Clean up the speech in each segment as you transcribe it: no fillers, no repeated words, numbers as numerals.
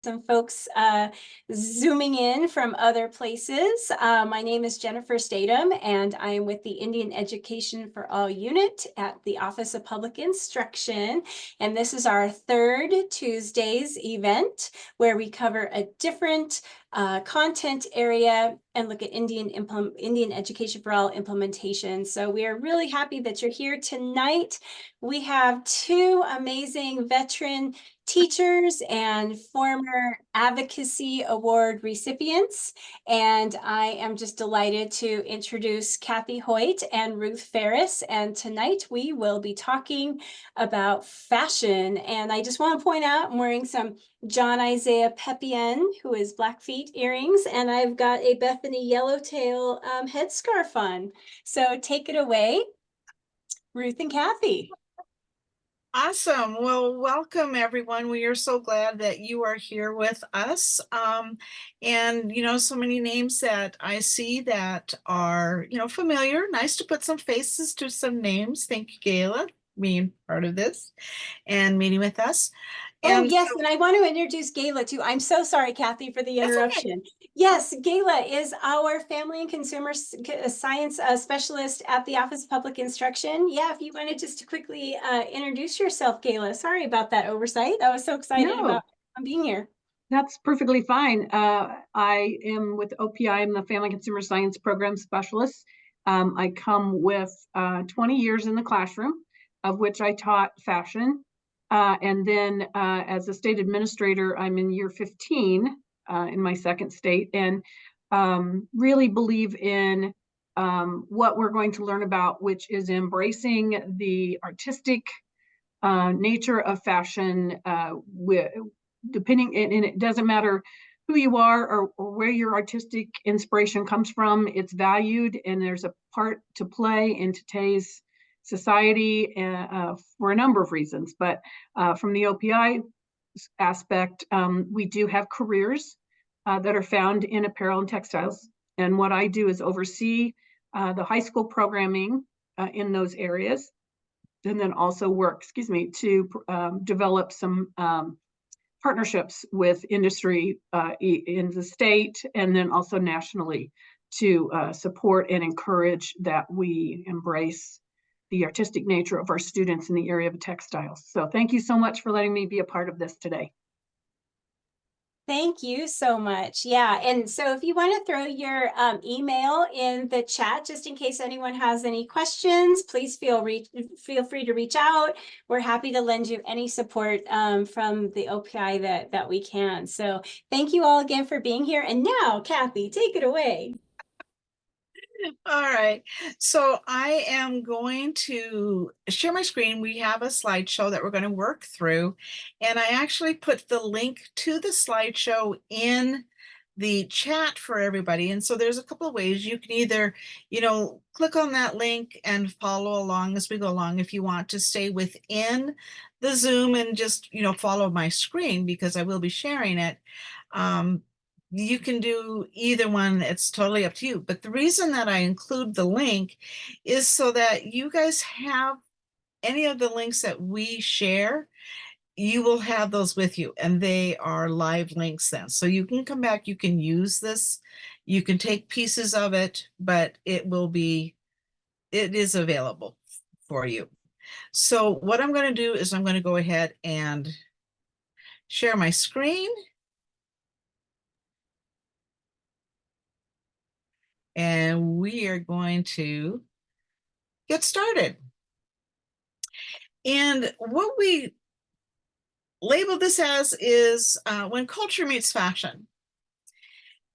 some folks zooming in from other places. My name is Jennifer Statham, and I am with the Indian Education for All unit at the Office of Public Instruction. And this is our third Tuesdays event where we cover a different content area and look at Indian Education for All implementation. So we are really happy that you're here tonight. We have two amazing veteran teachers and former advocacy award recipients. And I am just delighted to introduce Kathi Hoyt and Ruth Ferris. And tonight we will be talking about fashion. And I just want to point out I'm wearing some John Isaiah Pepien, who is Blackfeet earrings, and I've got a Bethany Yellowtail headscarf on. So take it away, Ruth and Kathi. Awesome. Well, welcome everyone. We are so glad that you are here with us. And so many names that I see that are, familiar. Nice to put some faces to some names. Thank you, Gayla, being part of this and meeting with us. And yes, and I want to introduce Gayla too. I'm so sorry, Kathi, for the interruption. Okay. Yes, Gayla is our Family and Consumer Science Specialist at the Office of Public Instruction. Yeah, if you wanted just to quickly introduce yourself, Gayla. Sorry about that oversight. I was so excited about being here. That's perfectly fine. I am with OPI. I'm the Family and Consumer Science Program Specialist. I come with 20 years in the classroom, of which I taught fashion. And then as a state administrator, I'm in year 15 in my second state, and really believe in what we're going to learn about, which is embracing the artistic nature of fashion, depending, and it doesn't matter who you are or where your artistic inspiration comes from. It's valued, and there's a part to play in today's society for a number of reasons. But from the OPI aspect, we do have careers that are found in apparel and textiles. And what I do is oversee the high school programming in those areas, and then also work, to develop some partnerships with industry in the state and then also nationally to support and encourage that we embrace the artistic nature of our students in the area of textiles. So thank you so much for letting me be a part of this today. Thank you so much. Yeah, and so if you want to throw your email in the chat, just in case anyone has any questions, please feel free to reach out. We're happy to lend you any support from the OPI that we can. So thank you all again for being here. And now, Kathi, take it away. All right, so I am going to share my screen. We have a slideshow that we're going to work through, and I actually put the link to the slideshow in the chat for everybody. And so there's a couple of ways you can either, click on that link and follow along as we go along. If you want to stay within the Zoom and just, follow my screen, because I will be sharing it. You can do either one. It's totally up to you. But the reason that I include the link is so that you guys have any of the links that we share, you will have those with you, and they are live links then. So you can come back, you can use this, you can take pieces of it, but it is available for you. So what I'm going to do is I'm going to go ahead and share my screen. And we are going to get started. And what we label this as is when culture meets fashion.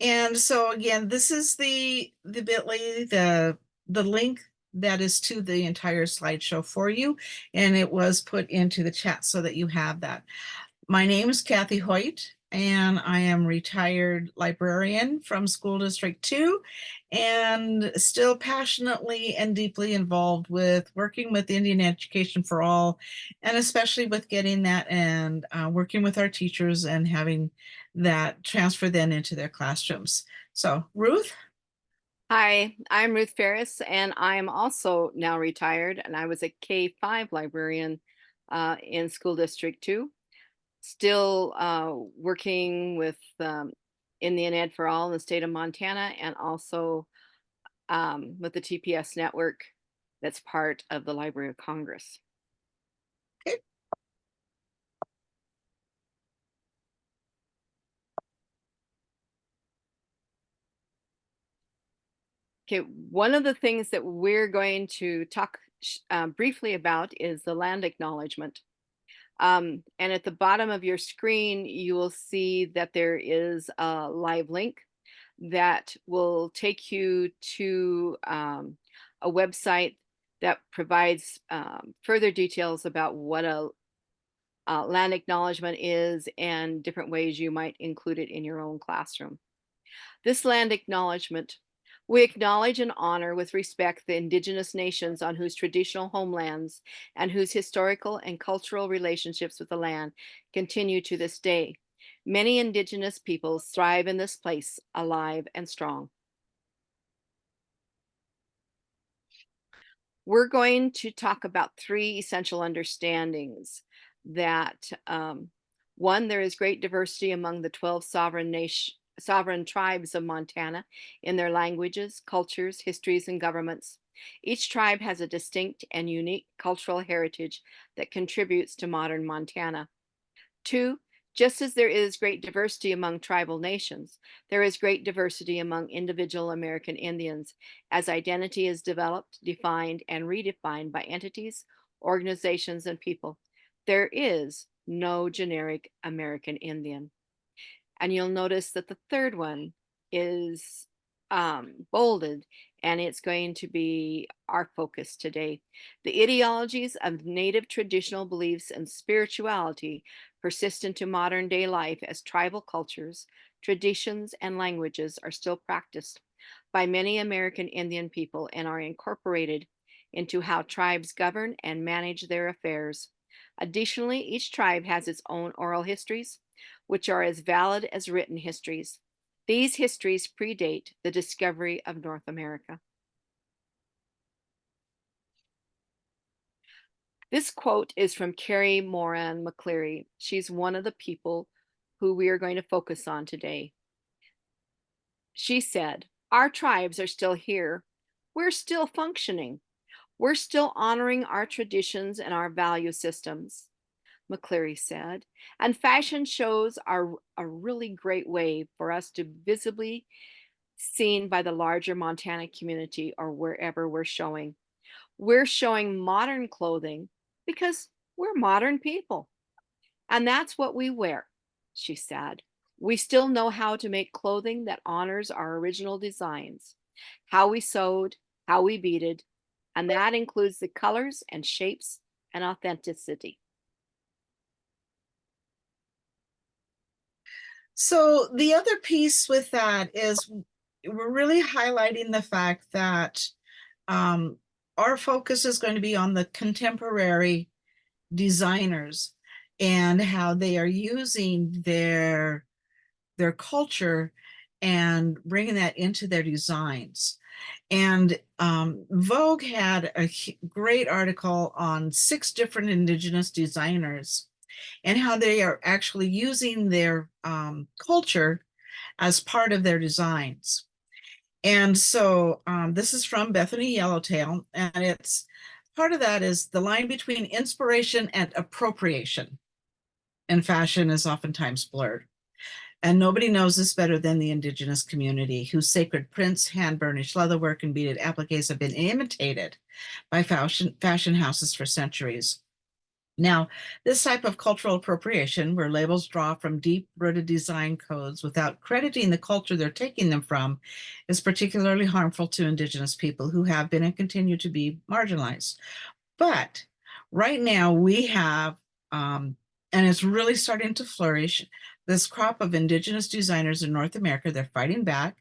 And so again, this is the bit.ly, the link that is to the entire slideshow for you. And it was put into the chat so that you have that. My name is Kathi Hoyt, and I am retired librarian from School District 2, and still passionately and deeply involved with working with Indian Education for All, and especially with getting that and working with our teachers and having that transfer then into their classrooms. So, Ruth? Hi, I'm Ruth Ferris, and I'm also now retired, and I was a K-5 librarian in School District 2. still working with Indian Ed for All in the state of Montana, and also with the TPS network that's part of the Library of Congress. Okay, one of the things that we're going to talk briefly about is the land acknowledgement. And at the bottom of your screen, you will see that there is a live link that will take you to a website that provides further details about what a land acknowledgement is and different ways you might include it in your own classroom. This land acknowledgement, we acknowledge and honor with respect the Indigenous nations on whose traditional homelands and whose historical and cultural relationships with the land continue to this day. Many Indigenous peoples thrive in this place, alive and strong. We're going to talk about 3 essential understandings that one, there is great diversity among the 12 sovereign tribes of Montana in their languages, cultures, histories, and governments. Each tribe has a distinct and unique cultural heritage that contributes to modern Montana. 2, just as there is great diversity among tribal nations, there is great diversity among individual American Indians as identity is developed, defined, and redefined by entities, organizations, and people. There is no generic American Indian. And you'll notice that the third one is bolded, and it's going to be our focus today. The ideologies of Native traditional beliefs and spirituality persist into modern day life as tribal cultures, traditions, and languages are still practiced by many American Indian people and are incorporated into how tribes govern and manage their affairs. Additionally, each tribe has its own oral histories, which are as valid as written histories. These histories predate the discovery of North America. This quote is from Carrie Moran McCleary. She's one of the people who we are going to focus on today. She said, "Our tribes are still here. We're still functioning. We're still honoring our traditions and our value systems," McCleary said, "and fashion shows are a really great way for us to visibly seen by the larger Montana community or wherever we're showing. We're showing modern clothing because we're modern people. And that's what we wear," she said. "We still know how to make clothing that honors our original designs, how we sewed, how we beaded, and that includes the colors and shapes and authenticity." So the other piece with that is we're really highlighting the fact that our focus is going to be on the contemporary designers and how they are using their culture and bringing that into their designs. And Vogue had a great article on 6 different Indigenous designers and how they are actually using their culture as part of their designs. And so this is from Bethany Yellowtail, and it's part of that is the line between inspiration and appropriation in fashion is oftentimes blurred. And nobody knows this better than the Indigenous community, whose sacred prints, hand-burnished leatherwork, and beaded appliques have been imitated by fashion houses for centuries. Now, this type of cultural appropriation, where labels draw from deep-rooted design codes without crediting the culture they're taking them from, is particularly harmful to Indigenous people who have been and continue to be marginalized. But right now we have, and it's really starting to flourish, this crop of Indigenous designers in North America. They're fighting back.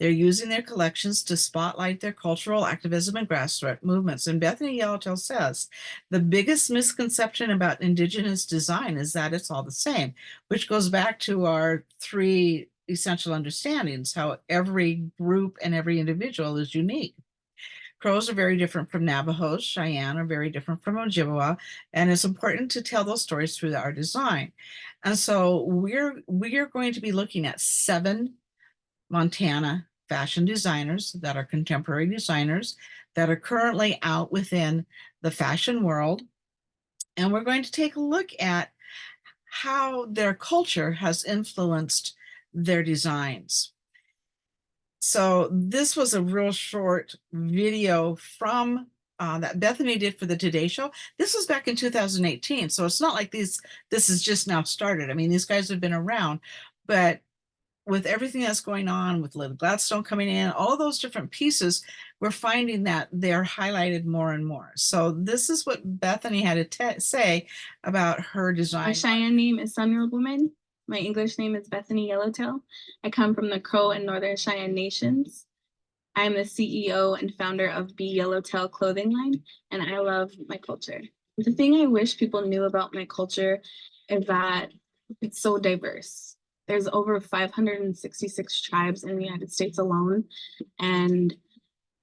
They're using their collections to spotlight their cultural activism and grassroots movements. And Bethany Yellowtail says, the biggest misconception about Indigenous design is that it's all the same, which goes back to our 3 essential understandings, how every group and every individual is unique. Crows are very different from Navajos. Cheyenne are very different from Ojibwa, and it's important to tell those stories through our design. And so we are going to be looking at 7 Montana fashion designers that are contemporary designers that are currently out within the fashion world. And we're going to take a look at how their culture has influenced their designs. So this was a real short video from that Bethany did for the Today Show. This was back in 2018. So it's not like this is just now started. I mean, these guys have been around, but with everything that's going on with Liv Gladstone coming in, all those different pieces, we're finding that they're highlighted more and more. So this is what Bethany had to say about her design. My Cheyenne name is Sunreal Woman. My English name is Bethany Yellowtail. I come from the Crow and Northern Cheyenne Nations. I am the CEO and founder of Be Yellowtail clothing line, and I love my culture. The thing I wish people knew about my culture is that it's so diverse. There's over 566 tribes in the United States alone, and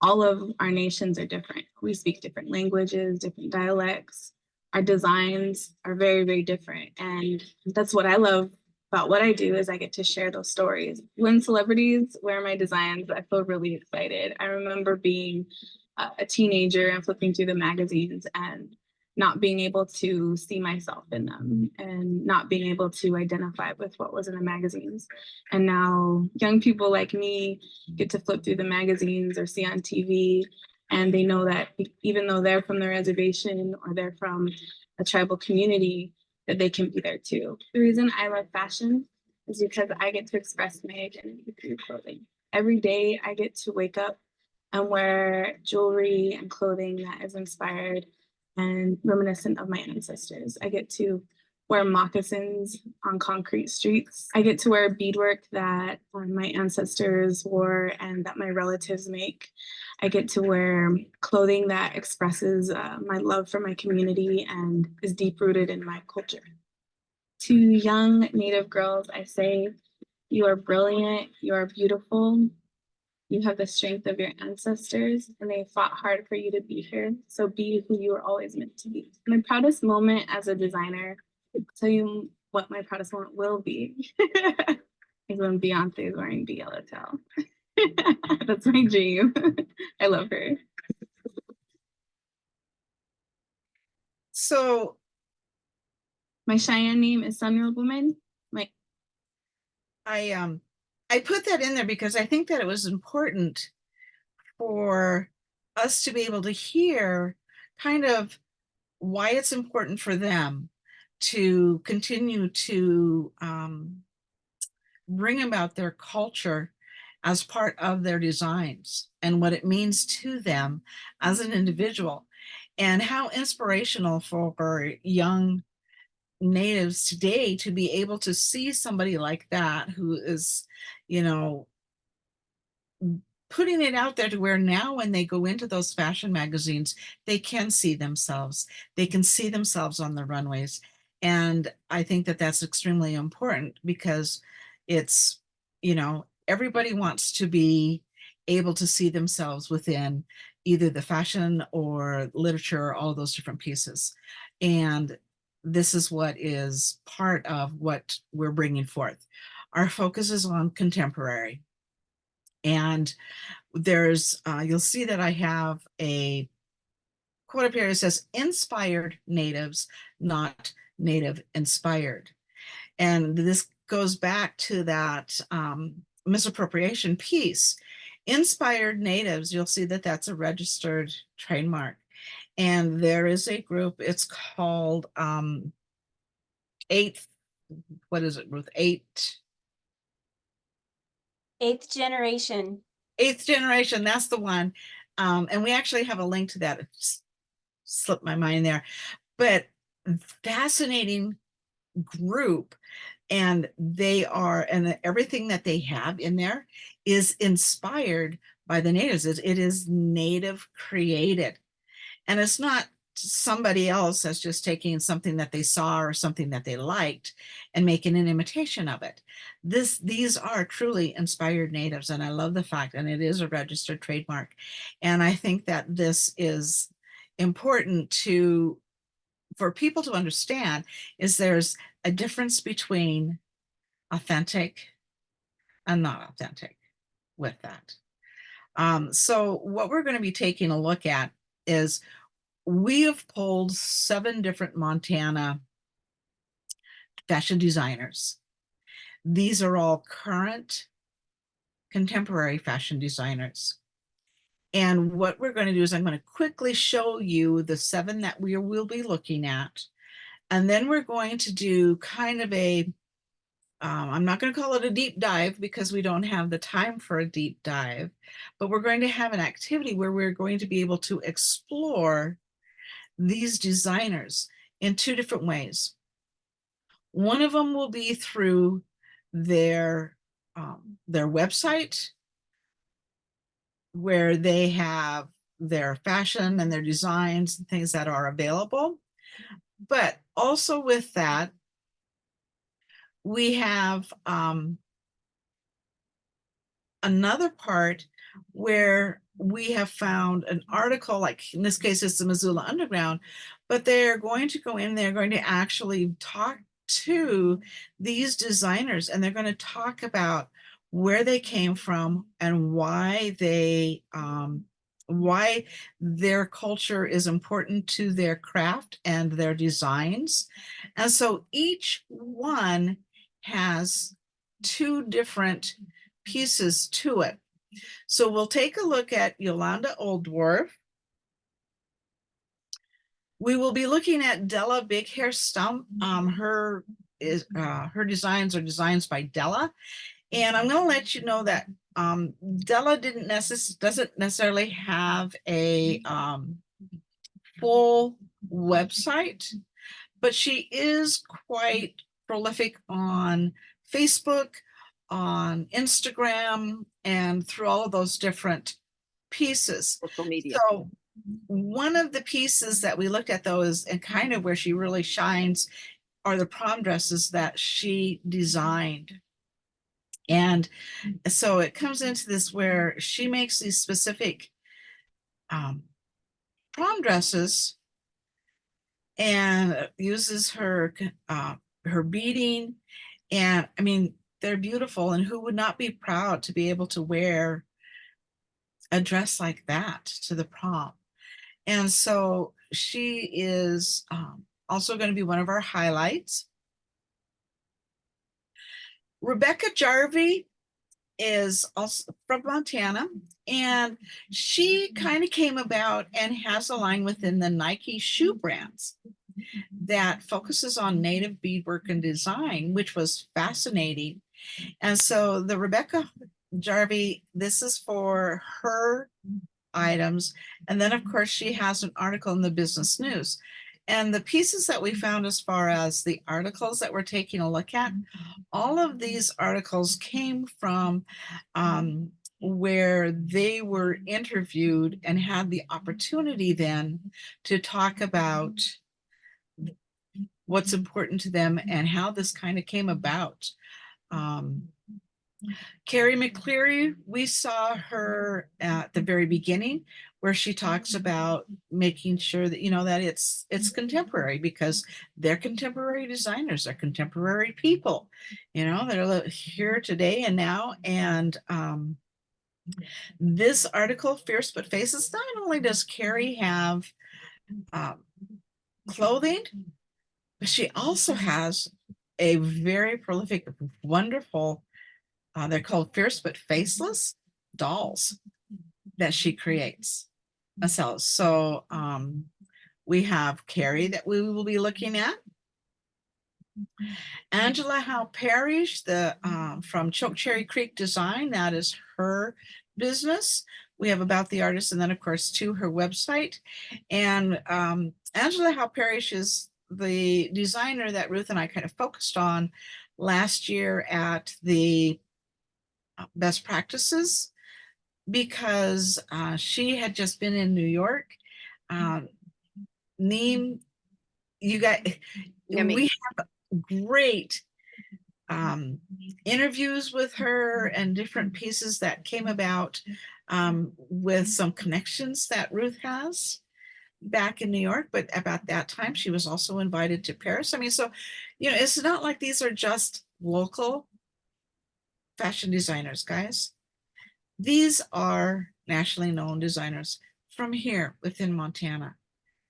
all of our nations are different. We speak different languages, different dialects. Our designs are very, very different. And that's what I love about what I do is I get to share those stories. When celebrities wear my designs, I feel really excited. I remember being a teenager and flipping through the magazines and not being able to see myself in them and not being able to identify with what was in the magazines. And now young people like me get to flip through the magazines or see on TV, and they know that even though they're from the reservation or they're from a tribal community, that they can be there too. The reason I love fashion is because I get to express my identity through clothing. Every day I get to wake up and wear jewelry and clothing that is inspired and reminiscent of my ancestors. I get to wear moccasins on concrete streets. I get to wear beadwork that my ancestors wore and that my relatives make. I get to wear clothing that expresses my love for my community and is deep rooted in my culture. To young Native girls, I say, you are brilliant, you are beautiful, you have the strength of your ancestors, and they fought hard for you to be here. So be who you were always meant to be. My proudest moment as a designer, I'll tell you what my proudest moment will be, is when Beyonce is wearing Be Yellowtail. That's my dream. I love her. So my Cheyenne name is Sunreal Woman. I put that in there because I think that it was important for us to be able to hear kind of why it's important for them to continue to bring about their culture as part of their designs and what it means to them as an individual, and how inspirational for young natives today to be able to see somebody like that who is, you know, putting it out there to where now when they go into those fashion magazines, they can see themselves. They can see themselves on the runways. And I think that that's extremely important because it's, you know, everybody wants to be able to see themselves within either the fashion or literature, all those different pieces. And this is what is part of what we're bringing forth. Our focus is on contemporary. And there's, you'll see that I have a quote up here. It says, inspired natives, not native inspired. And this goes back to that misappropriation piece. Inspired natives, you'll see that that's a registered trademark. And there is a group, it's called Eighth Generation. Eighth Generation, that's the one. And we actually have a link to that. It just slipped my mind there. But fascinating group. And and everything that they have in there is inspired by the natives. It is native created. And it's not somebody else that's just taking something that they saw or something that they liked and making an imitation of it. These are truly inspired natives, and I love the fact, and it is a registered trademark. And I think that this is important for people to understand, is there's a difference between authentic and not authentic with that. So what we're going to be taking a look at is, we have pulled 7 different Montana fashion designers. These are all current contemporary fashion designers. And what we're going to do is, I'm going to quickly show you the 7 that we will be looking at. And then we're going to do kind of I'm not going to call it a deep dive because we don't have the time for a deep dive, but we're going to have an activity where we're going to be able to explore these designers in 2 different ways. One of them will be through their website, where they have their fashion and their designs and things that are available. But also with that, we have another part where we have found an article, like in this case, it's the Missoula Underground, but they're going to go in, they're going to actually talk to these designers, and they're going to talk about where they came from and why their culture is important to their craft and their designs. And so each one has 2 different pieces to it. So we'll take a look at Yolanda Oldworth. We will be looking at Della Big Hair Stump. Her designs are designs by Della. And I'm going to let you know that Della doesn't necessarily have a full website, but she is quite prolific on Facebook, on Instagram, and through all of those different pieces. Social media. So one of the pieces that we looked at, though, is, and kind of where she really shines, are the prom dresses that she designed. And so it comes into this where she makes these specific prom dresses and uses her beading. And I mean, they're beautiful, and who would not be proud to be able to wear a dress like that to the prom? And so she is also going to be one of our highlights. Rebecca Jarvie is also from Montana, and she kind of came about and has a line within the Nike shoe brands that focuses on native beadwork and design, which was fascinating. And so the Rebecca Jarvie, this is for her items. And then, of course, she has an article in the Business News. And the pieces that we found as far as the articles that we're taking a look at, all of these articles came from where they were interviewed and had the opportunity then to talk about what's important to them and how this kind of came about. Carrie McCleary, we saw her at the very beginning, where she talks about making sure that, that it's contemporary, because they're contemporary designers, they're contemporary people, they're here today and now. And this article, Fierce But Faceless, not only does Carrie have clothing, but she also has a very prolific, wonderful, they're called Fierce But Faceless dolls that she creates and sells. So we have Carrie that we will be looking at. Angela Howe Parrish, from Choke Cherry Creek Design, that is her business. We have About the Artist, and then, of course, to her website. And Angela Howe Parrish is the designer that Ruth and I kind of focused on last year at the best practices, because she had just been in New York Neem, you got, Yummy. we have great interviews with her and different pieces that came about with some connections that Ruth has back in New York, but about that time she was also invited to Paris. I mean, so, you know, it's not like these are just local fashion designers, guys. These are nationally known designers from here within Montana.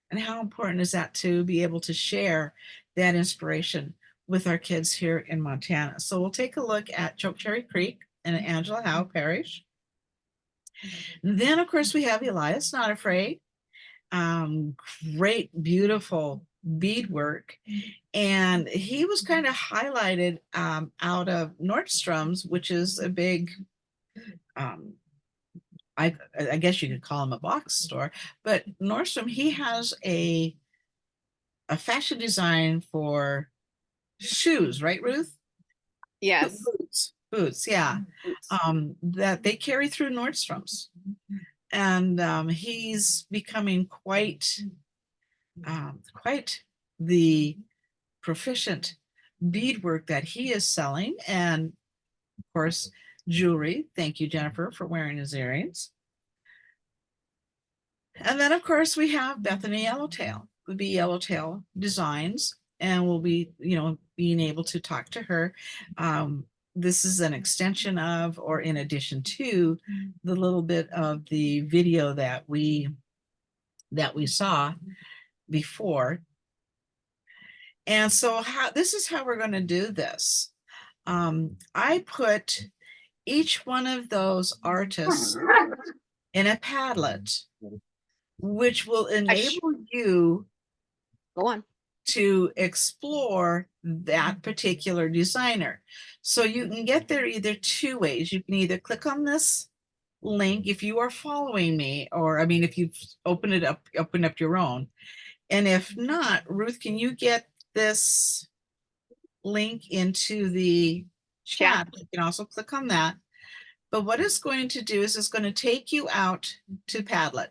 And how important is that to be able to share that inspiration with our kids here in Montana? So we'll take a look at Chokecherry Creek and Angela Howe Parish. Then, of course, we have Elias Not Afraid. Great, beautiful beadwork. And he was kind of highlighted out of Nordstrom's, which is a big, I guess you could call him a box store, but Nordstrom, he has a fashion design for shoes, right, Ruth? Yes. Boots, yeah. That they carry through Nordstrom's. And he's becoming quite the proficient beadwork that he is selling. And of course, jewelry. Thank you, Jennifer, for wearing his earrings. And then, of course, we have Bethany Yellowtail, would be Yellowtail Designs, and we'll be, you know, being able to talk to her. This is an extension of, or in addition to, the little bit of the video that we saw before. And so this is how we're going to do this. I put each one of those artists in a Padlet, which will enable you Go on. to explore that particular designer. So you can get there either two ways. You can either click on this link if you are following me, or I mean, if you've opened up your own. And if not, Ruth, can you get this link into the chat? You can also click on that. But what it's going to do is it's going to take you out to Padlet.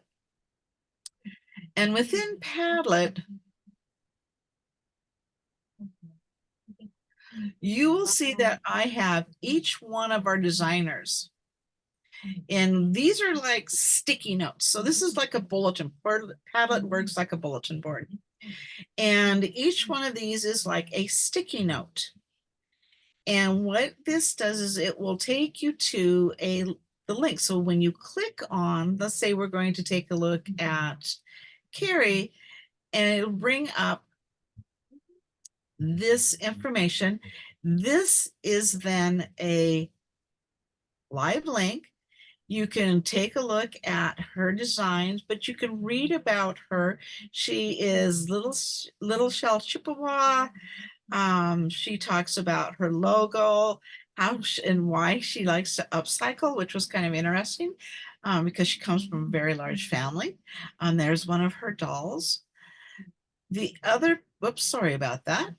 And within Padlet, you will see that I have each one of our designers. And these are like sticky notes. So this is like a bulletin board. Padlet works like a bulletin board. And each one of these is like a sticky note. And what this does is it will take you to the link. So when you click on, let's say we're going to take a look at Carrie, and it'll bring up this information. This is then a live link. You can take a look at her designs, but you can read about her. She is Little Shell Chippewa. She talks about her logo, how and why she likes to upcycle, which was kind of interesting because she comes from a very large family. There's one of her dolls. The other, whoops, sorry about that.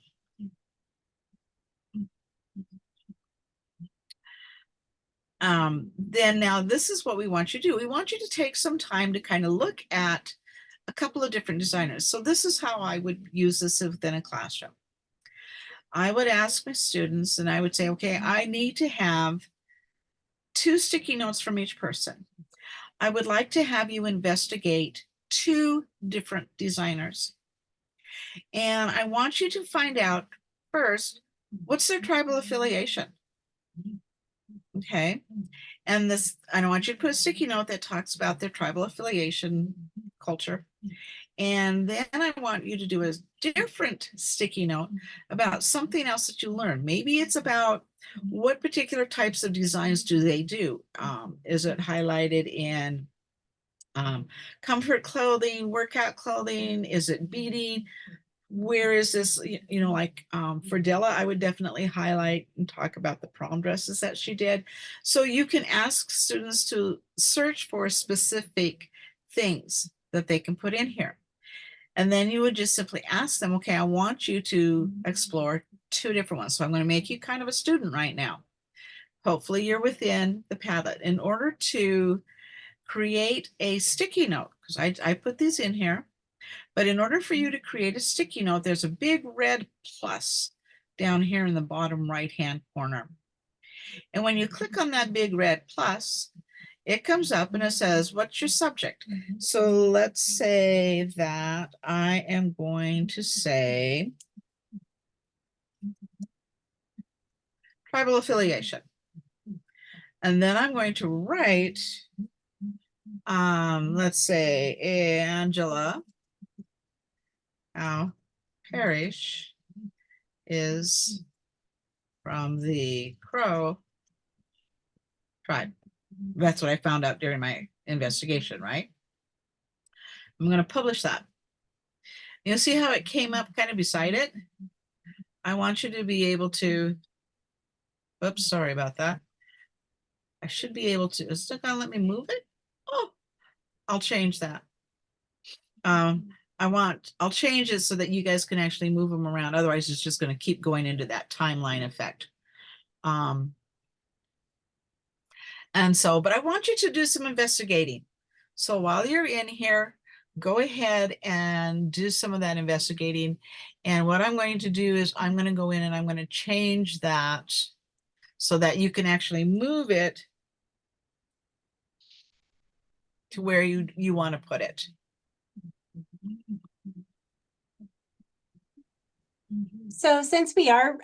Then now this is what we want you to do. We want you to take some time to kind of look at a couple of different designers. So this is how I would use this within a classroom. I would ask my students and I would say, okay, I need to have 2 sticky notes from each person. I would like to have you investigate 2 different designers. And I want you to find out first, what's their tribal affiliation? Okay. And this, I want you to put a sticky note that talks about their tribal affiliation culture. And then I want you to do a different sticky note about something else that you learned. Maybe it's about what particular types of designs do they do? Is it highlighted in comfort clothing, workout clothing? Is it beading? Where is this, you know, like for Della, I would definitely highlight and talk about the prom dresses that she did. So you can ask students to search for specific things that they can put in here. And then you would just simply ask them, okay, I want you to explore 2 different ones. So I'm going to make you kind of a student right now. Hopefully you're within the Padlet. In order to create a sticky note, because I put these in here, But in order for you to create a sticky note, there's a big red plus down here in the bottom right-hand corner. And when you click on that big red plus, it comes up and it says, what's your subject? So let's say that I am going to say tribal affiliation. And then I'm going to write, let's say Angela Parrish is from the Crow tribe. That's what I found out during my investigation, right? I'm going to publish that. You'll see how it came up kind of beside it. I want you to be able to, oops, sorry about that. I should be able to, it's still gonna let me move it. Oh, I'll change that. I'll change it so that you guys can actually move them around. Otherwise, it's just going to keep going into that timeline effect. And so, but I want you to do some investigating. So while you're in here, go ahead and do some of that investigating. And what I'm going to do is I'm going to go in and I'm going to change that so that you can actually move it to where you want to put it. So since we are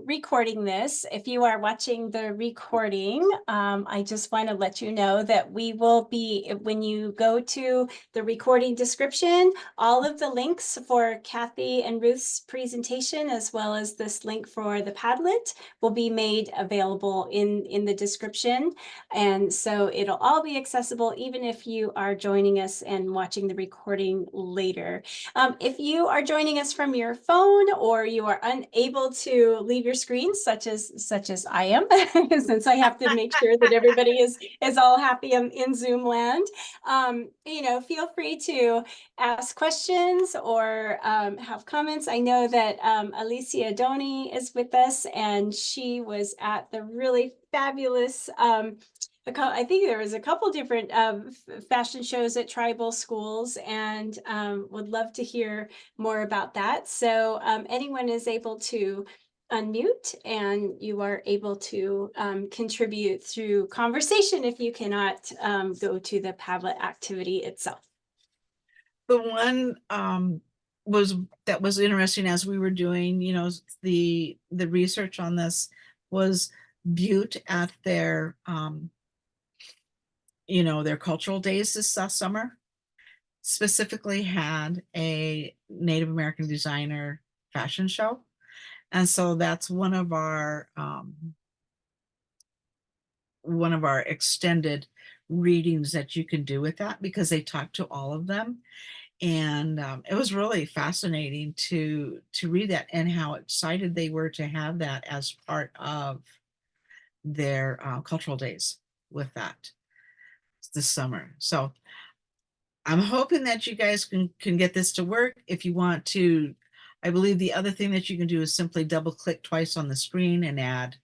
recording this, if you are watching the recording, I just want to let you know that we will be, when you go to the recording description, all of the links for Kathi and Ruth's presentation, as well as this link for the Padlet, will be made available in the description. And so it'll all be accessible, even if you are joining us and watching the recording later. If you are joining us from your phone, or you are unable to leave your screen, such as I am, since I have to make sure that everybody is all happy in Zoom land, feel free to ask questions or have comments. I know that Alicia Doney is with us, and she was at the really fabulous I think there was a couple different fashion shows at tribal schools, and would love to hear more about that. So anyone is able to unmute, and you are able to contribute through conversation if you cannot go to the Padlet activity itself. The one that was interesting as we were doing, the research on this was Butte at their their cultural days this summer specifically had a Native American designer fashion show. And so that's one of our extended readings that you can do with that, because they talk to all of them. And it was really fascinating to read that, and how excited they were to have that as part of their cultural days with that this summer. So I'm hoping that you guys can get this to work. If you want to, I believe the other thing that you can do is simply double click twice on the screen and add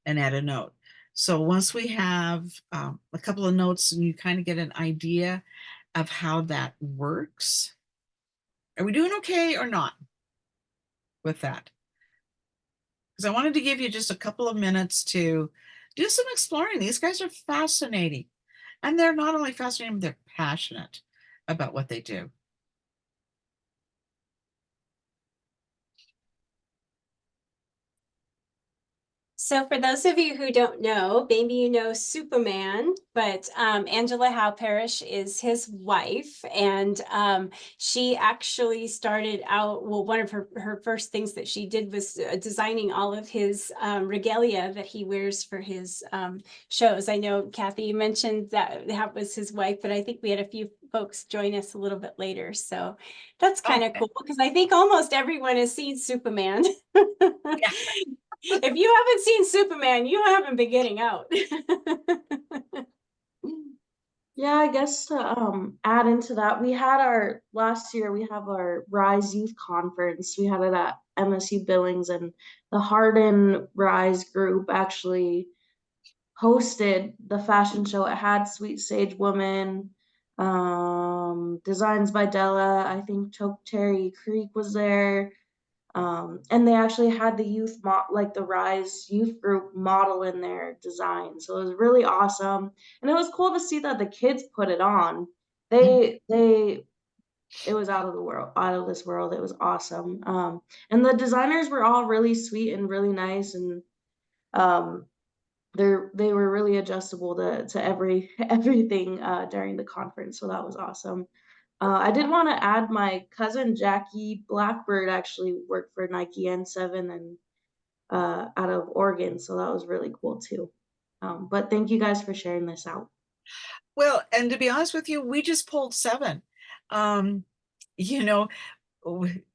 a note. So once we have a couple of notes and you kind of get an idea of how that works, are we doing okay or not with that? Because I wanted to give you just a couple of minutes to do some exploring. These guys are fascinating. And they're not only fascinating, but they're passionate about what they do. So for those of you who don't know, maybe you know Superman, but Angela Howe Parrish is his wife, and she actually started out, well, one of her first things that she did was designing all of his regalia that he wears for his shows. I know, Kathi, you mentioned that was his wife, but I think we had a few folks join us a little bit later. So that's kind of cool, because I think almost everyone has seen Superman. Yeah. If you haven't seen Superman, you haven't been getting out. Yeah, I guess to add into that, we had last year we have our Rise Youth Conference. We had it at MSU Billings, and the Hardin Rise group actually hosted the fashion show. It had Sweet Sage Woman, Designs by Della. I think Chokecherry Creek was there. And they actually had the like the Rise youth group model in their design. So it was really awesome. And it was cool to see that the kids put it on. It was out of this world. It was awesome. And the designers were all really sweet and really nice, and they were really adjustable to everything during the conference. So that was awesome. I did want to add my cousin Jackie Blackbird actually worked for Nike N7 and out of Oregon, so that was really cool too. But thank you guys for sharing this out. Well, and to be honest with you, we just pulled 7. You know,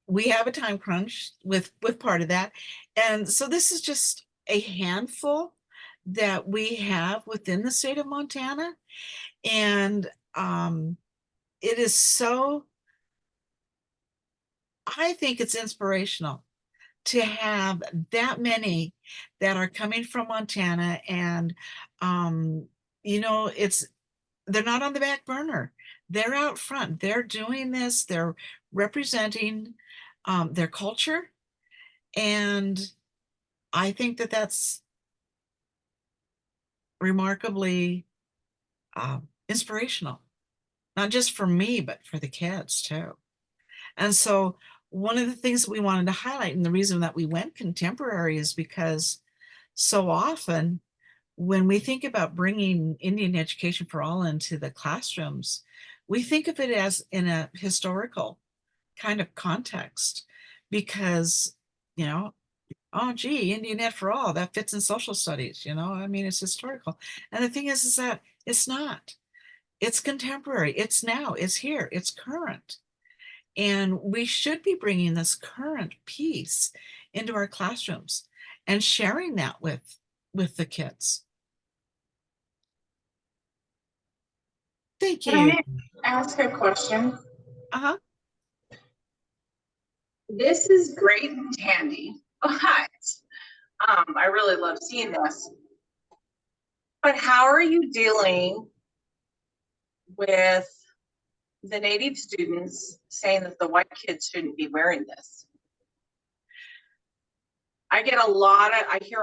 we have a time crunch with part of that. And so this is just a handful that we have within the state of Montana. And it is so, I think it's inspirational to have that many that are coming from Montana. And, you know, they're not on the back burner. They're out front. They're doing this. They're representing their culture. And I think that that's remarkably inspirational, not just for me, but for the kids too. And so one of the things that we wanted to highlight, and the reason that we went contemporary, is because so often when we think about bringing Indian education for all into the classrooms, we think of it as in a historical kind of context, because, you know, oh gee, Indian Ed for all, that fits in social studies, you know, I mean, it's historical. And the thing is that it's not. It's contemporary, it's now, it's here, it's current. And we should be bringing this current piece into our classrooms and sharing that with the kids. Thank Can you. I ask a question? Uh-huh. This is great and dandy, but I really love seeing this. But how are you dealing with the Native students saying that the white kids shouldn't be wearing this? I hear a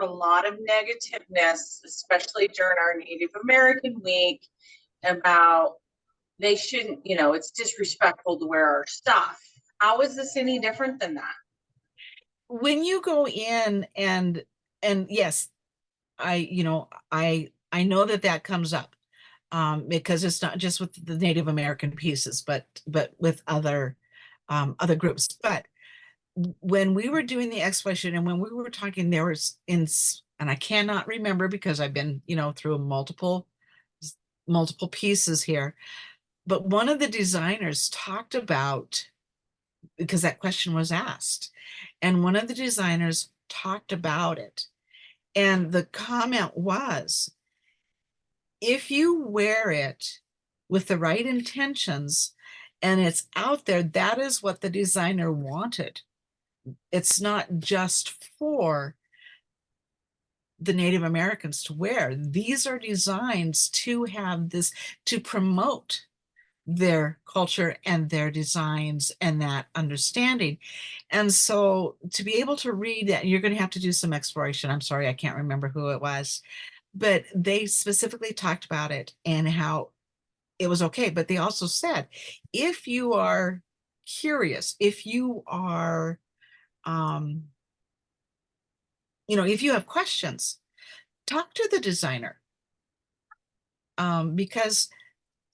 lot of negativeness, especially during our Native American week, about they shouldn't, you know, it's disrespectful to wear our stuff. How is this any different than that? When you go in and yes, I know that comes up, because it's not just with the Native American pieces, but with other groups. But when we were doing the exploration and when we were talking, there was and I cannot remember because I've been, you know, through multiple pieces here, but one of the designers talked about, because that question was asked, and one of the designers talked about it. And the comment was, if you wear it with the right intentions and it's out there, that is what the designer wanted. It's not just for the Native Americans to wear. These are designs to have this, to promote their culture and their designs and that understanding. And so to be able to read that, you're going to have to do some exploration. I'm sorry, I can't remember who it was, but they specifically talked about it and how it was okay. But they also said, if you are curious, if you are, you know, if you have questions, talk to the designer, because,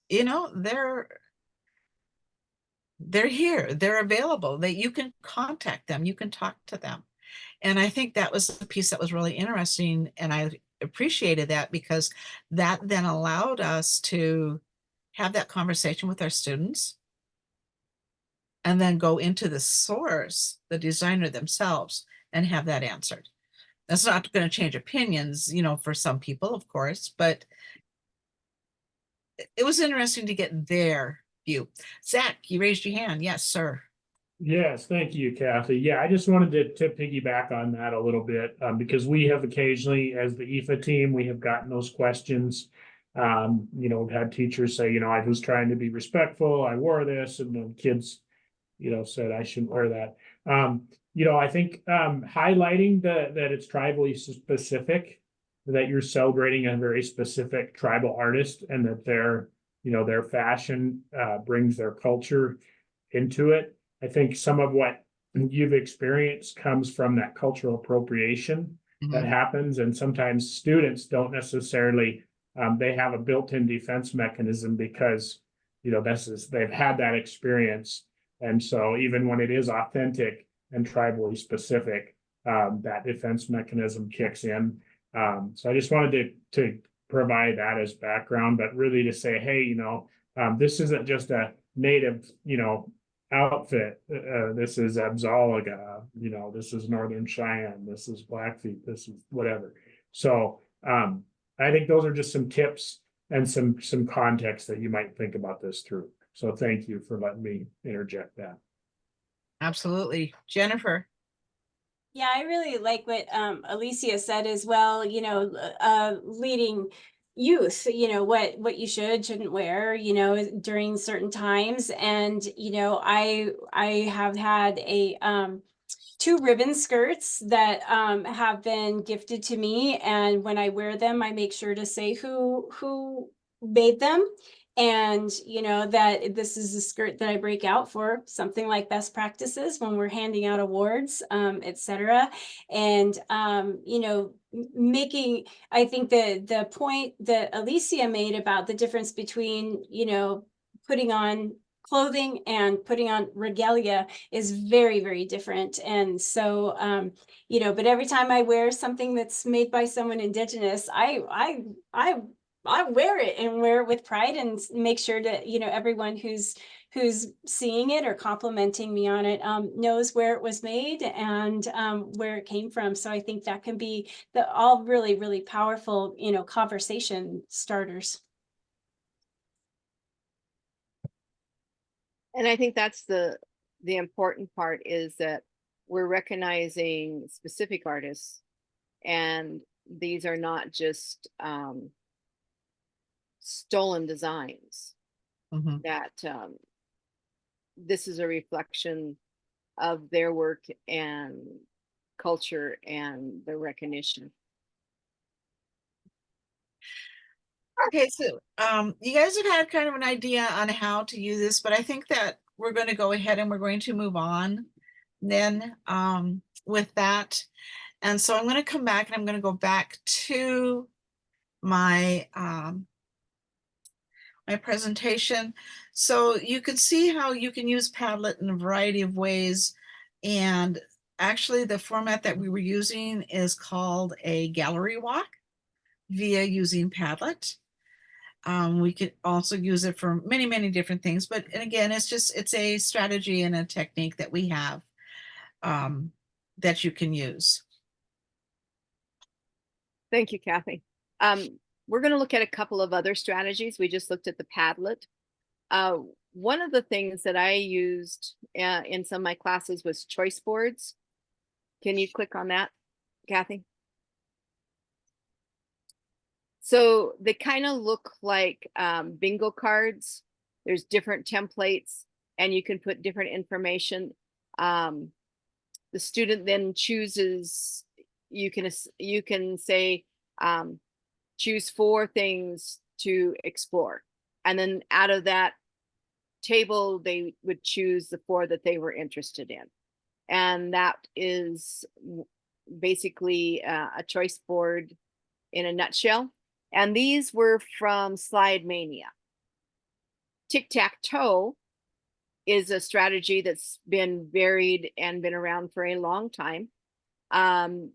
you know, they're here, they're available, that you can contact them, you can talk to them. And I think that was the piece that was really interesting. And I appreciated that, because that then allowed us to have that conversation with our students and then go into the source, the designer themselves, and have that answered. That's not going to change opinions, you know, for some people, of course, but it was interesting to get their view. Zach, you raised your hand. Yes, sir. Yes, thank you, Kathy. Yeah, I just wanted to piggyback on that a little bit, because we have occasionally, as the IEFA team, we have gotten those questions. You know, we've had teachers say, you know, I was trying to be respectful, I wore this, and the kids, you know, said I shouldn't wear that. You know, I think highlighting that it's tribally specific, that you're celebrating a very specific tribal artist, and that their, you know, their fashion brings their culture into it. I think some of what you've experienced comes from that cultural appropriation that happens, and sometimes students don't necessarily they have a built-in defense mechanism because, you know, they've had that experience, and so even when it is authentic and tribally specific, that defense mechanism kicks in. So I just wanted to provide that as background, but really to say, hey, you know, this isn't just a native, you know, outfit. This is Abzaliga, you know, this is Northern Cheyenne, this is Blackfeet, this is whatever. So I think those are just some tips and some context that you might think about this through. So thank you for letting me interject that. Absolutely. Jennifer. Yeah, I really like what Alicia said as well, you know, leading youth, you know, what you shouldn't wear, you know, during certain times. And, you know, I have had a 2 ribbon skirts that have been gifted to me, and when I wear them, I make sure to say who made them, and you know that this is a skirt that I break out for something like best practices when we're handing out awards, etc. And you know, making, I think the point that Alicia made about the difference between, you know, putting on clothing and putting on regalia is very, very different. And so, you know, but every time I wear something that's made by someone Indigenous, I wear it and wear it with pride, and make sure that, you know, everyone who's seeing it or complimenting me on it knows where it was made and where it came from. So I think that can be all really, really powerful, you know, conversation starters. And I think that's the important part, is that we're recognizing specific artists, and these are not just stolen designs. That this is a reflection of their work and culture and the recognition. Okay, so you guys have had kind of an idea on how to use this, but I think that we're going to go ahead and we're going to move on then with that. And so I'm going to come back and I'm going to go back to my my presentation. So you can see how you can use Padlet in a variety of ways. And actually the format that we were using is called a gallery walk via using Padlet. We could also use it for many, many different things, but and again, it's a strategy and a technique that we have that you can use. Thank you, Kathi. We're going to look at a couple of other strategies. We just looked at the Padlet. One of the things that I used in some of my classes was choice boards. Can you click on that, Kathi? So they kind of look like bingo cards. There's different templates, and you can put different information. The student then chooses, you can say, choose 4 things to explore. And then out of that table, they would choose the 4 that they were interested in. And that is basically a choice board in a nutshell. And these were from Slide Mania. Tic-tac-toe is a strategy that's been varied and been around for a long time. And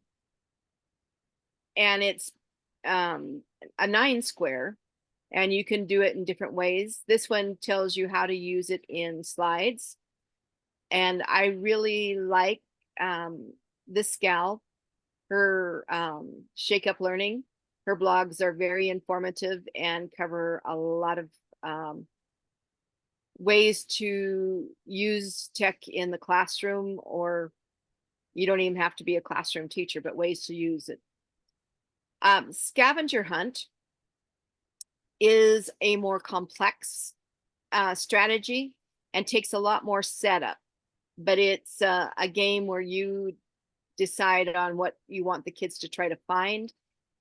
it's a 9 square, and you can do it in different ways. This one tells you how to use it in slides. And I really like this gal, her Shake Up Learning. Her blogs are very informative and cover a lot of ways to use tech in the classroom, or you don't even have to be a classroom teacher, but ways to use it. Scavenger hunt is a more complex strategy and takes a lot more setup, but it's a game where you decide on what you want the kids to try to find,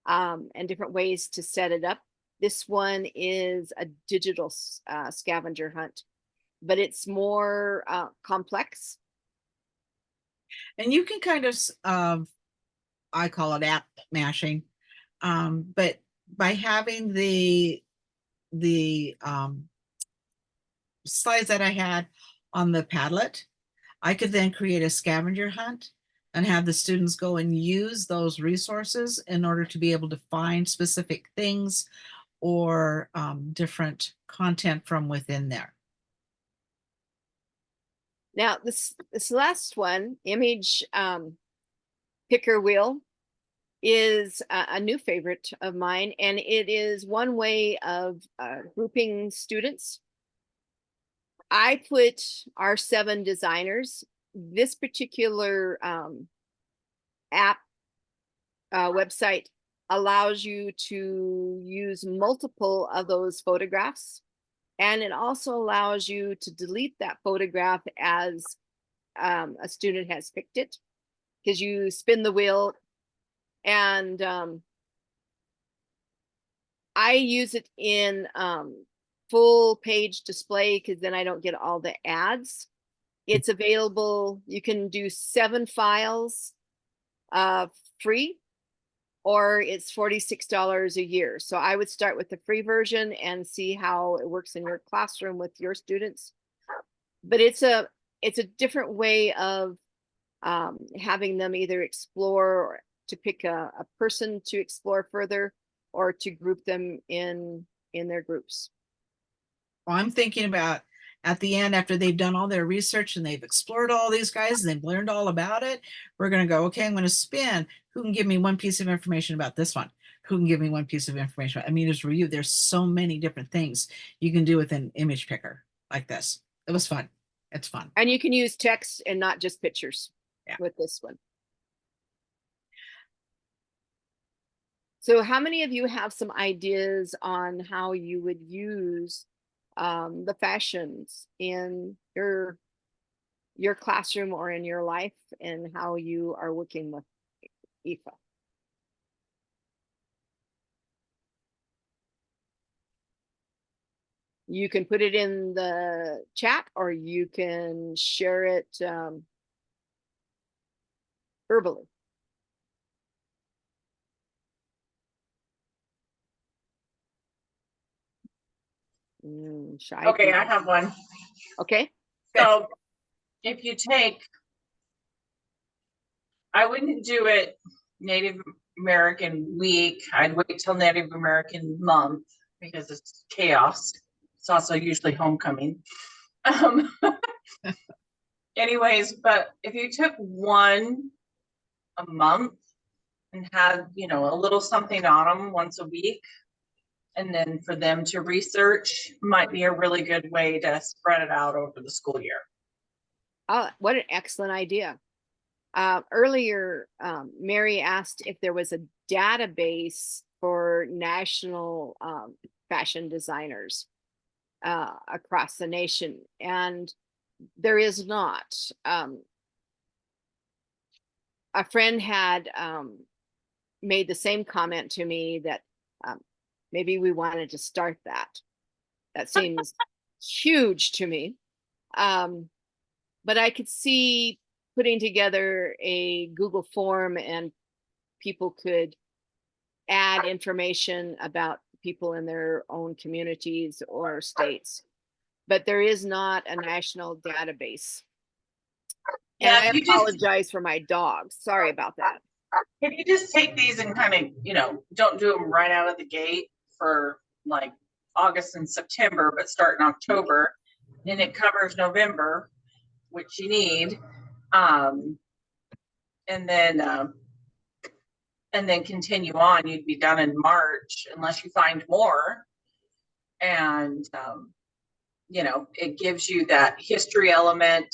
and different ways to set it up. This one is a digital scavenger hunt, but it's more complex. And you can kind of, I call it app mashing, but by having the slides that I had on the Padlet, I could then create a scavenger hunt and have the students go and use those resources in order to be able to find specific things or different content from within there. Now, this last one, image picker wheel, is a new favorite of mine, and it is one way of grouping students. I put our 7 designers. This particular app website allows you to use multiple of those photographs, and it also allows you to delete that photograph as a student has picked it, because you spin the wheel. And I use it in full page display, because then I don't get all the ads. It's available. You can do 7 files free, or it's $46 a year. So I would start with the free version and see how it works in your classroom with your students. But it's a different way of having them either explore, or to pick a person to explore further, or to group them in their groups. Well, I'm thinking about at the end, after they've done all their research and they've explored all these guys and they've learned all about it, we're going to go, okay, I'm going to spin. Who can give me one piece of information about this one? Who can give me one piece of information? I mean, just review. There's so many different things you can do with an image picker like this. It was fun. It's fun. And you can use text and not just pictures with this one. So how many of you have some ideas on how you would use the fashions in your classroom or in your life, and how you are working with IEFA? You can put it in the chat, or you can share it verbally. Shy Okay, people. I have one. Okay. So if you take, I wouldn't do it Native American week. I'd wait till Native American month, because it's chaos. It's also usually homecoming. Anyways, but if you took one a month and had, a little something on them once a week, and then for them to research, might be a really good way to spread it out over the school year. Oh, what an excellent idea. Earlier, Mary asked if there was a database for national fashion designers across the nation, and there is not. A friend had made the same comment to me, that maybe we wanted to start that. That seems huge to me. But I could see putting together a Google form, and people could add information about people in their own communities or states. But there is not a national database. Yeah, and I apologize for my dog. Sorry about that. Can you just take these and kind of, don't do them right out of the gate for like August and September, but start in October, and it covers November, which you need, and then continue on. You'd be done in March unless you find more, and it gives you that history element,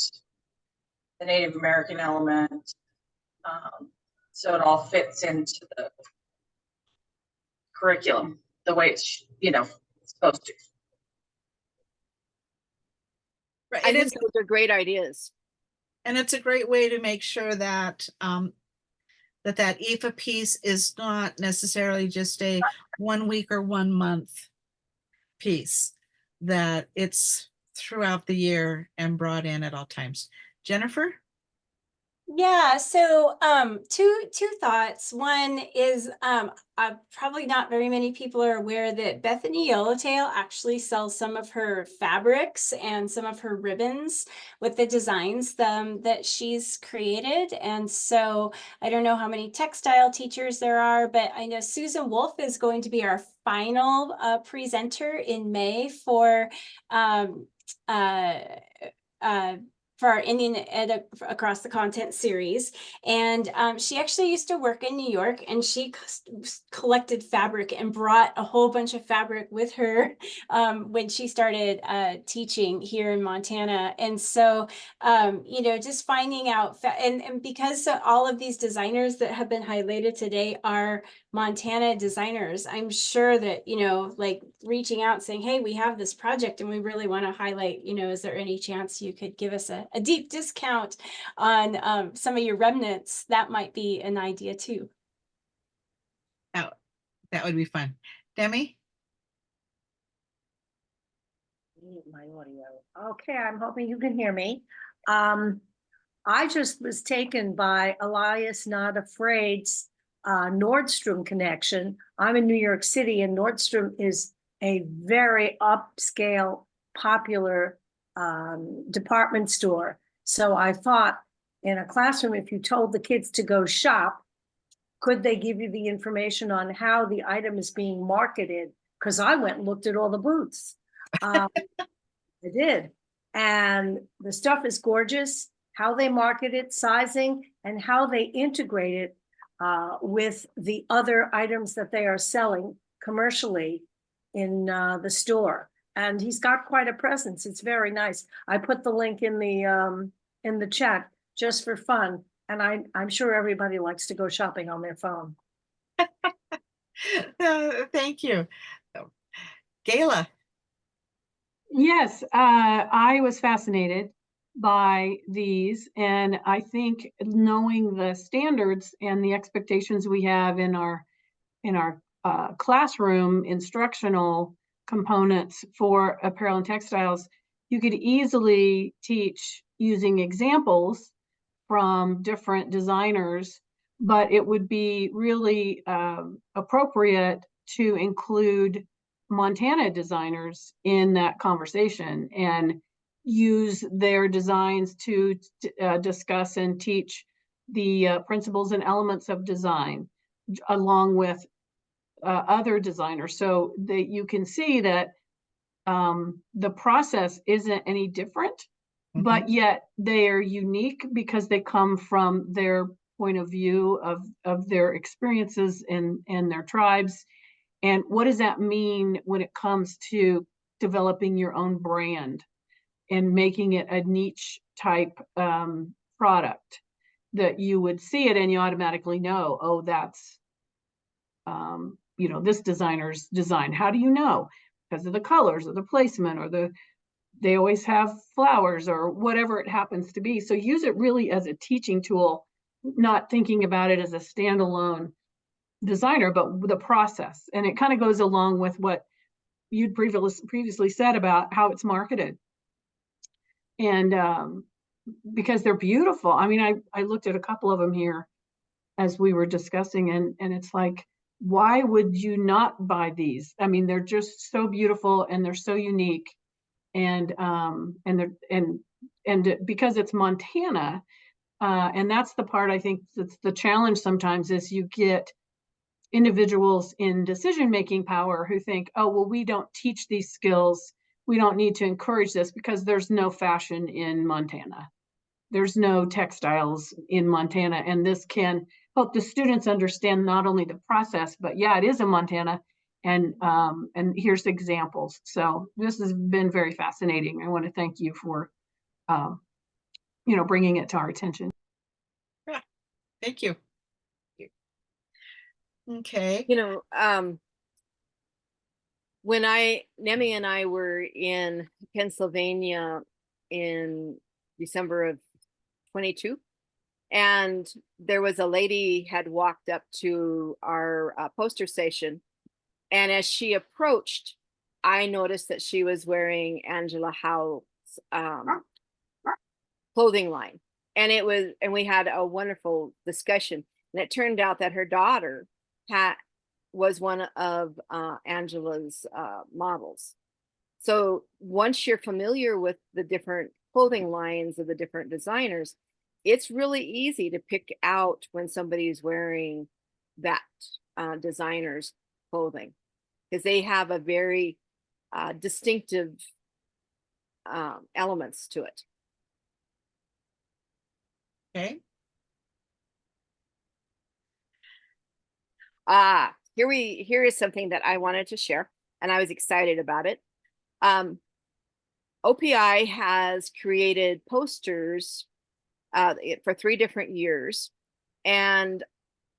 the Native American element, so it all fits into the curriculum the way it's supposed to. Right, I and think it's, those are great ideas. and it's a great way to make sure that that IEFA piece is not necessarily just a 1 week or 1 month piece, that it's throughout the year and brought in at all times. Jennifer? Yeah, so two thoughts. One is probably not very many people are aware that Bethany Yellowtail actually sells some of her fabrics and some of her ribbons with the designs that she's created. And so I don't know how many textile teachers there are, but I know Susan Wolf is going to be our final presenter in May for for our Indian Ed Across the Content series. And she actually used to work in New York, and she collected fabric and brought a whole bunch of fabric with her when she started teaching here in Montana. And so, you know, just finding out, and because all of these designers that have been highlighted today are Montana designers, I'm sure that, you know, like reaching out saying, hey, we have this project and we really want to highlight, you know, is there any chance you could give us a deep discount on some of your remnants? That might be an idea too. Oh, that would be fun. Demi? Mute my audio. Okay, I'm hoping you can hear me. I just was taken by Elias Not Afraid's Nordstrom connection. I'm in New York City, and Nordstrom is a very upscale, popular department store. So I thought, in a classroom, if you told the kids to go shop, could they give you the information on how the item is being marketed? Because I went and looked at all the booths. I did. And the stuff is gorgeous, how they market it, sizing, and how they integrate it with the other items that they are selling commercially in the store. And he's got quite a presence. It's very nice. I put the link in the chat just for fun. And I'm sure everybody likes to go shopping on their phone. Thank you. Gayla? Yes, I was fascinated by these, and I think knowing the standards and the expectations we have in our classroom instructional components for apparel and textiles, you could easily teach using examples from different designers, but it would be really appropriate to include Montana designers in that conversation and use their designs to discuss and teach the principles and elements of design along with other designers, so that you can see that the process isn't any different, but yet they are unique because they come from their point of view of their experiences and their tribes. And what does that mean when it comes to developing your own brand and making it a niche type product that you would see it and you automatically know, oh, that's, you know, this designer's design. How do you know? Because of the colors or the placement or they always have flowers or whatever it happens to be. So use it really as a teaching tool, not thinking about it as a standalone designer, but the process. And it kind of goes along with what you'd previously said about how it's marketed. And because they're beautiful. I mean, I looked at a couple of them here as we were discussing, and it's like, why would you not buy these? I mean, they're just so beautiful and they're so unique. And because it's Montana, and that's the part I think that's the challenge sometimes, is you get individuals in decision-making power who think, oh, well, we don't teach these skills. We don't need to encourage this because there's no fashion in Montana. There's no textiles in Montana. And this can help the students understand not only the process, but yeah, it is in Montana. And here's examples. So this has been very fascinating. I want to thank you for, you know, bringing it to our attention. Yeah, thank you. Okay. You know, When Nemi and I were in Pennsylvania in December of 22, and there was a lady had walked up to our poster station, and as she approached, I noticed that she was wearing Angela Howe's clothing line, and we had a wonderful discussion, and it turned out that her daughter was one of Angela's models. So once you're familiar with the different clothing lines of the different designers, it's really easy to pick out when somebody's wearing that designer's clothing, because they have a very distinctive elements to it. Okay. Here is something that I wanted to share, and I was excited about it. OPI has created posters for 3 different years, and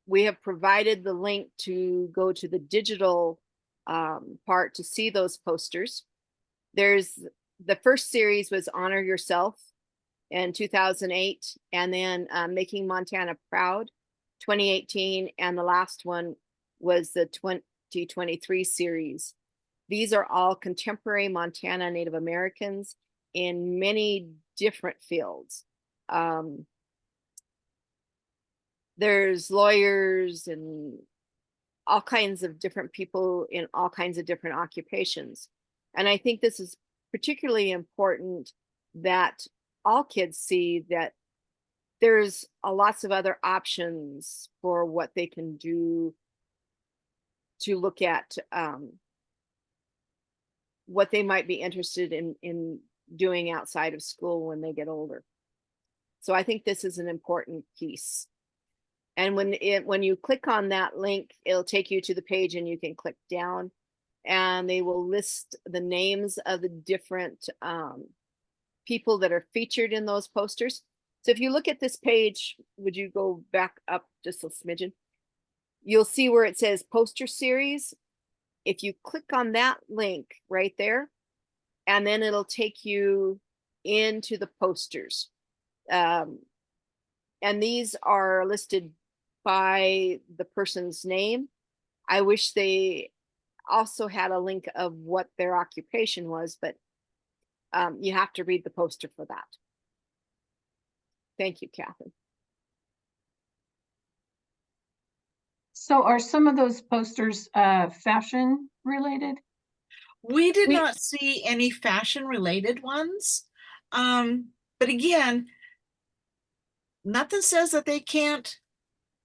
we have provided the link to go to the digital part to see those posters. The first series was Honor Yourself in 2008, and then Making Montana Proud 2018, and the last one was the 2023 series. These are all contemporary Montana Native Americans in many different fields. There's lawyers and all kinds of different people in all kinds of different occupations. And I think this is particularly important that all kids see that there's lots of other options for what they can do to look at what they might be interested in doing outside of school when they get older. So I think this is an important piece. And when you click on that link, it'll take you to the page, and you can click down, and they will list the names of the different people that are featured in those posters. So if you look at this page, would you go back up just a smidgen? You'll see where it says poster series. If you click on that link right there, and then it'll take you into the posters. And these are listed by the person's name. I wish they also had a link of what their occupation was, but you have to read the poster for that. Thank you, Kathi. So are some of those posters fashion related? We did not see any fashion related ones. But again, nothing says that they can't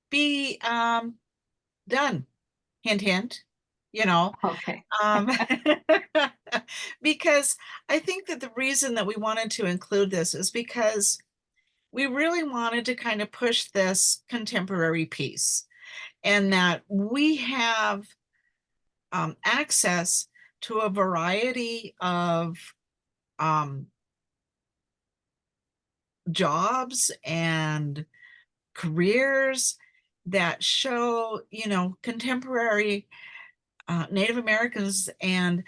be done. Hint, hint, you know. Okay. Because I think that the reason that we wanted to include this is because we really wanted to kind of push this contemporary piece, and that we have access to a variety of jobs and careers that show, you know, contemporary Native Americans. And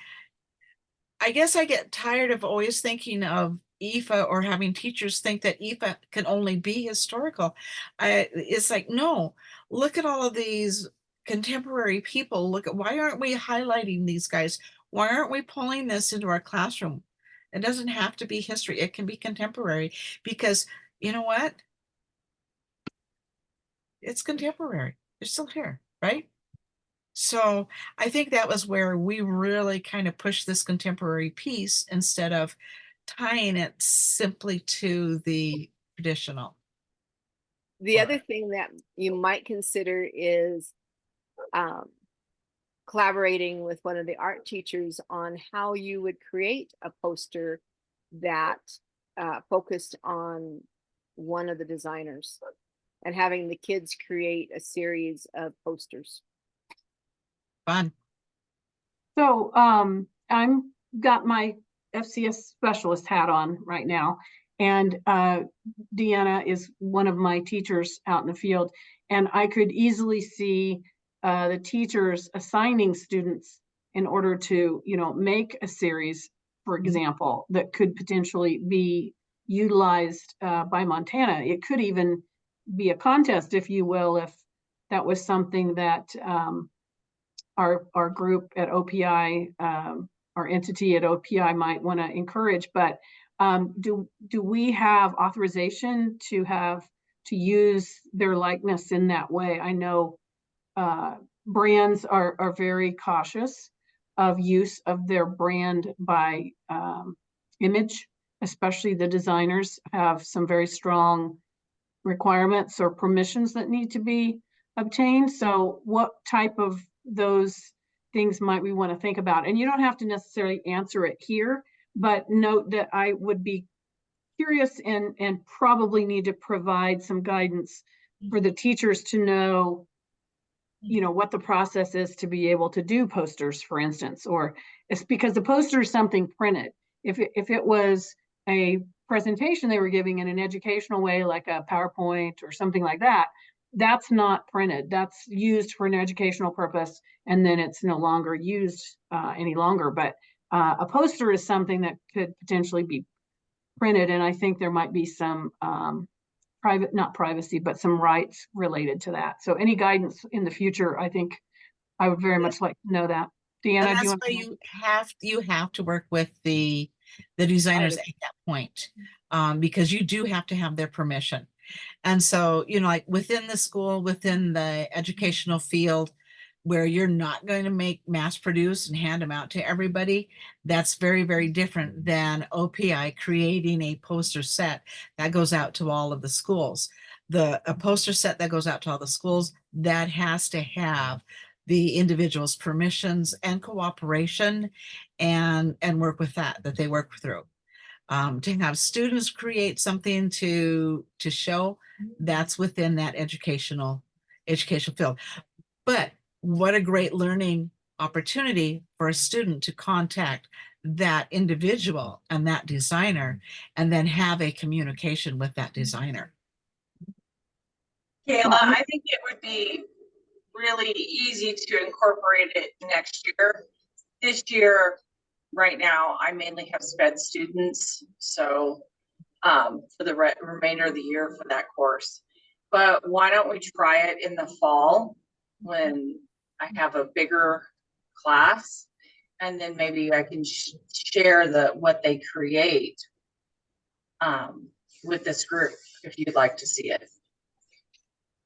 I guess I get tired of always thinking of IEFA or having teachers think that IEFA can only be historical. It's like, no, look at all of these contemporary people. Look at, why aren't we highlighting these guys? Why aren't we pulling this into our classroom? It doesn't have to be history. It can be contemporary, because you know what? It's contemporary. They're still here, right? So I think that was where we really kind of pushed this contemporary piece instead of tying it simply to the traditional. The other thing that you might consider is collaborating with one of the art teachers on how you would create a poster that focused on one of the designers, and having the kids create a series of posters. Fun. So I'm got my FCS specialist hat on right now, and Deanna is one of my teachers out in the field, and I could easily see the teachers assigning students in order to, make a series, for example, that could potentially be utilized by Montana. It could even be a contest, if you will, if that was something that our group at OPI, our entity at OPI might want to encourage. But do we have authorization to use their likeness in that way? I know brands are very cautious of use of their brand by image, especially the designers have some very strong requirements or permissions that need to be obtained. So what type of those things might we want to think about? And you don't have to necessarily answer it here, but note that I would be curious and probably need to provide some guidance for the teachers to know, what the process is to be able to do posters, for instance, or it's because the poster is something printed. If it was a presentation they were giving in an educational way, like a PowerPoint or something like that, that's not printed. That's used for an educational purpose, and then it's no longer used any longer. But a poster is something that could potentially be printed, and I think there might be some not privacy, but some rights related to that. So any guidance in the future, I think I would very much like to know that. Deanna, And do you that's want why you have to work with the designers at that point, because you do have to have their permission. And so, like within the school, within the educational field, where you're not going to make mass produce and hand them out to everybody, that's very, very different than OPI creating a poster set that goes out to all of the schools. A poster set that goes out to all the schools, that has to have the individual's permissions and cooperation and work with that they work through. To have students create something to show, that's within that educational field. But what a great learning opportunity for a student to contact that individual and that designer, and then have a communication with that designer. Kayla, I think it would be really easy to incorporate it next year. This year, right now, I mainly have sped students, so for the remainder of the year for that course. But why don't we try it in the fall when I have a bigger class, and then maybe I can share what they create with this group if you'd like to see it.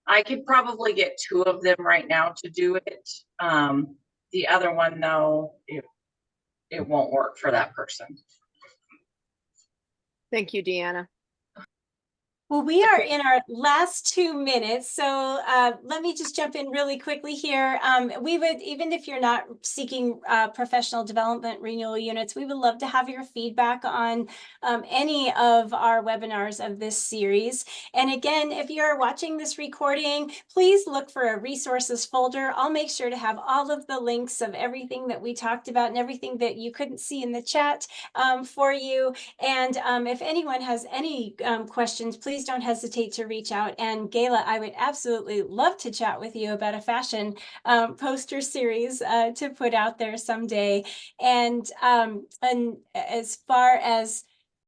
I could probably get 2 of them right now to do it. The other one, though, it won't work for that person. Thank you, Deanna. Well, we are in our last 2 minutes, so let me just jump in really quickly here. We would, even if you're not seeking professional development renewal units, we would love to have your feedback on any of our webinars of this series. And again, if you're watching this recording, please look for a resources folder. I'll make sure to have all of the links of everything that we talked about and everything that you couldn't see in the chat for you. And if anyone has any questions, please don't hesitate to reach out. And Gayla, I would absolutely love to chat with you about a fashion poster series to put out there someday. And as far as